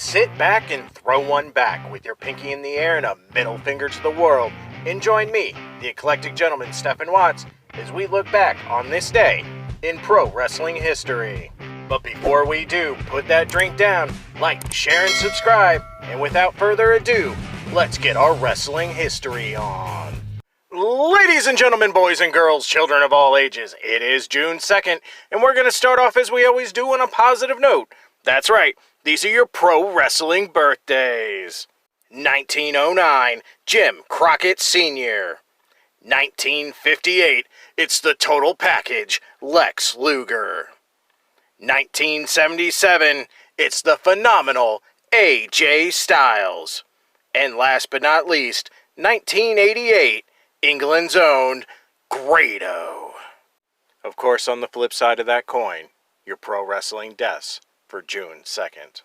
Sit back and throw one back with your pinky in the air and a middle finger to the world, and join me, the eclectic gentleman Stephen Watts, as we look back on this day in pro wrestling history. But before we do, put that drink down, like, share, and subscribe, and without further ado, let's get our wrestling history on. Ladies and gentlemen, boys and girls, children of all ages, it is June 2nd, and we're going to start off as we always do on a positive note. That's right, these are your pro wrestling birthdays. 1909, Jim Crockett Sr. 1958, it's the total package, Lex Luger. 1977, it's the phenomenal AJ Styles. And last but not least, 1988, England's own Grado. Of course, on the flip side of that coin, your pro wrestling deaths for June 2nd.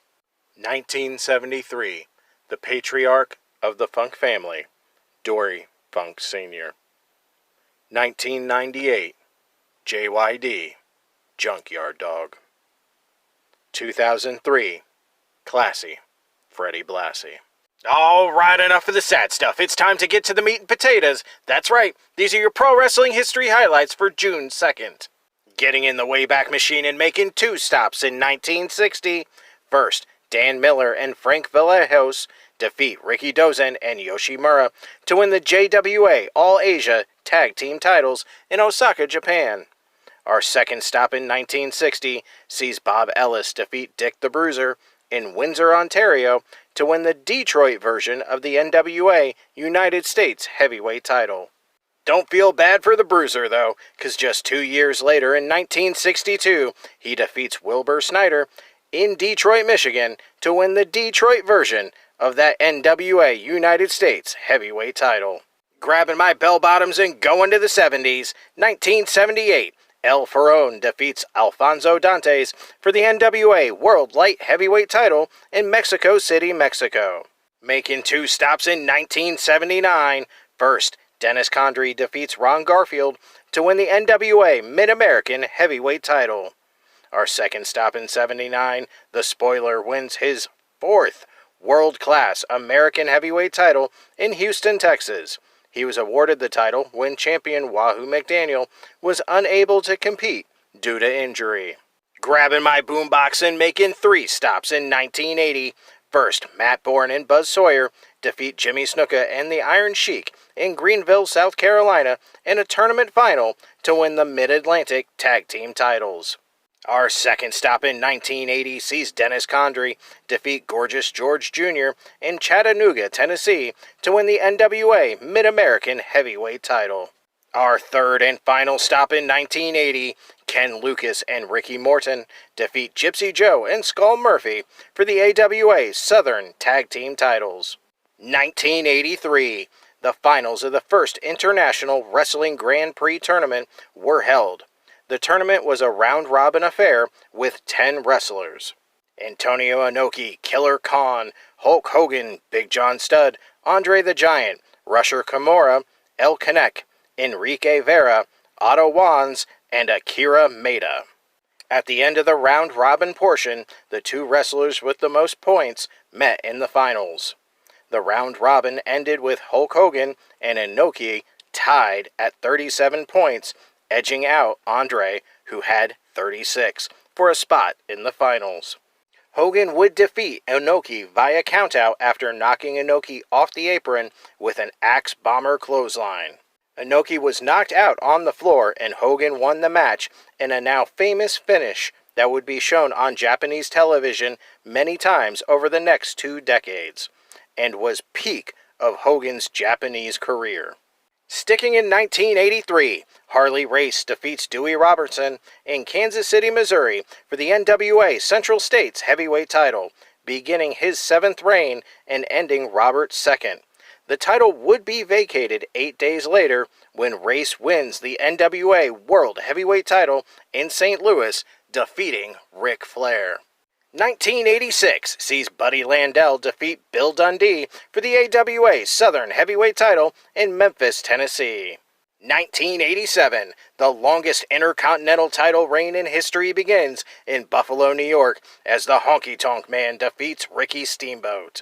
1973, the patriarch of the Funk family, Dory Funk Sr. 1998, JYD, Junkyard Dog. 2003, Classy, Freddie Blassie. Alright, enough of the sad stuff. It's time to get to the meat and potatoes. That's right, these are your pro wrestling history highlights for June 2nd. Getting in the Wayback Machine and making two stops in 1960. First, Dan Miller and Frank Vallejos defeat Ricky Dozen and Yoshimura to win the JWA All-Asia Tag Team titles in Osaka, Japan. Our second stop in 1960 sees Bob Ellis defeat Dick the Bruiser in Windsor, Ontario to win the Detroit version of the NWA United States Heavyweight title. Don't feel bad for the Bruiser, though, because just 2 years later in 1962, he defeats Wilbur Snyder in Detroit, Michigan to win the Detroit version of that NWA United States Heavyweight title. Grabbing my bell bottoms and going to the 70s, 1978, El Ferron defeats Alfonso Dantes for the NWA World Light Heavyweight title in Mexico City, Mexico. Making two stops in 1979, first, Dennis Condrey defeats Ron Garfield to win the NWA Mid-American Heavyweight title. Our second stop in 79, the Spoiler wins his fourth world-class American Heavyweight title in Houston, Texas. He was awarded the title when champion Wahoo McDaniel was unable to compete due to injury. Grabbing my boombox and making three stops in 1980. First, Matt Bourne and Buzz Sawyer defeat Jimmy Snuka and the Iron Sheik in Greenville, South Carolina in a tournament final to win the Mid-Atlantic Tag Team titles. Our second stop in 1980 sees Dennis Condrey defeat Gorgeous George Jr. in Chattanooga, Tennessee to win the NWA Mid-American Heavyweight title. Our third and final stop in 1980, Ken Lucas and Ricky Morton defeat Gypsy Joe and Skull Murphy for the AWA Southern Tag Team titles. 1983, the finals of the first International Wrestling Grand Prix tournament were held. The tournament was a round-robin affair with 10 wrestlers. Antonio Inoki, Killer Khan, Hulk Hogan, Big John Studd, Andre the Giant, Rusher Kimura, El Canek, Enrique Vera, Otto Wanz, and Akira Maeda. At the end of the round-robin portion, the two wrestlers with the most points met in the finals. The round-robin ended with Hulk Hogan and Inoki tied at 37 points, edging out Andre, who had 36, for a spot in the finals. Hogan would defeat Inoki via countout after knocking Inoki off the apron with an Axe Bomber clothesline. Inoki was knocked out on the floor and Hogan won the match in a now famous finish that would be shown on Japanese television many times over the next 2 decades, and was peak of Hogan's Japanese career. Sticking in 1983, Harley Race defeats Dewey Robertson in Kansas City, Missouri for the NWA Central States Heavyweight title, beginning his 7th reign and ending Robert's 2nd. The title would be vacated 8 days later when Race wins the NWA World Heavyweight title in St. Louis, defeating Ric Flair. 1986 sees Buddy Landel defeat Bill Dundee for the AWA Southern Heavyweight title in Memphis, Tennessee. 1987, the longest Intercontinental title reign in history begins in Buffalo, New York, as the Honky Tonk Man defeats Ricky Steamboat.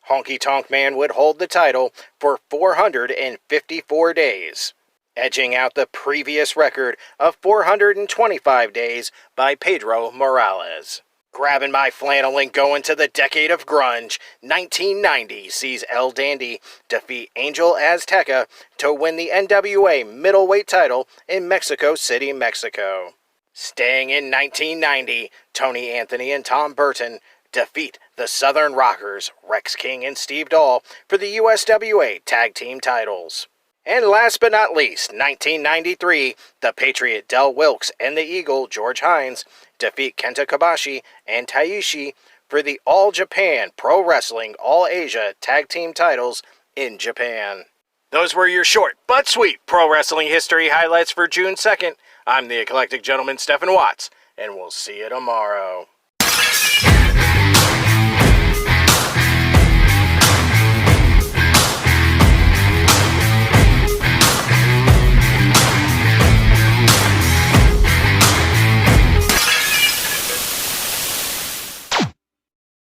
Honky Tonk Man would hold the title for 454 days, edging out the previous record of 425 days by Pedro Morales. Grabbing my flannel and going to the decade of grunge, 1990 sees El Dandy defeat Angel Azteca to win the NWA middleweight title in Mexico City, Mexico. Staying in 1990, Tony Anthony and Tom Burton defeat the Southern Rockers, Rex King and Steve Dahl, for the USWA Tag Team titles. And last but not least, 1993, the Patriot Del Wilkes and the Eagle George Hines defeat Kenta Kobashi and Taishi for the All Japan Pro Wrestling All Asia Tag Team titles in Japan. Those were your short but sweet pro wrestling history highlights for June 2nd. I'm the Eclectic Gentleman Stephen Watts, and we'll see you tomorrow.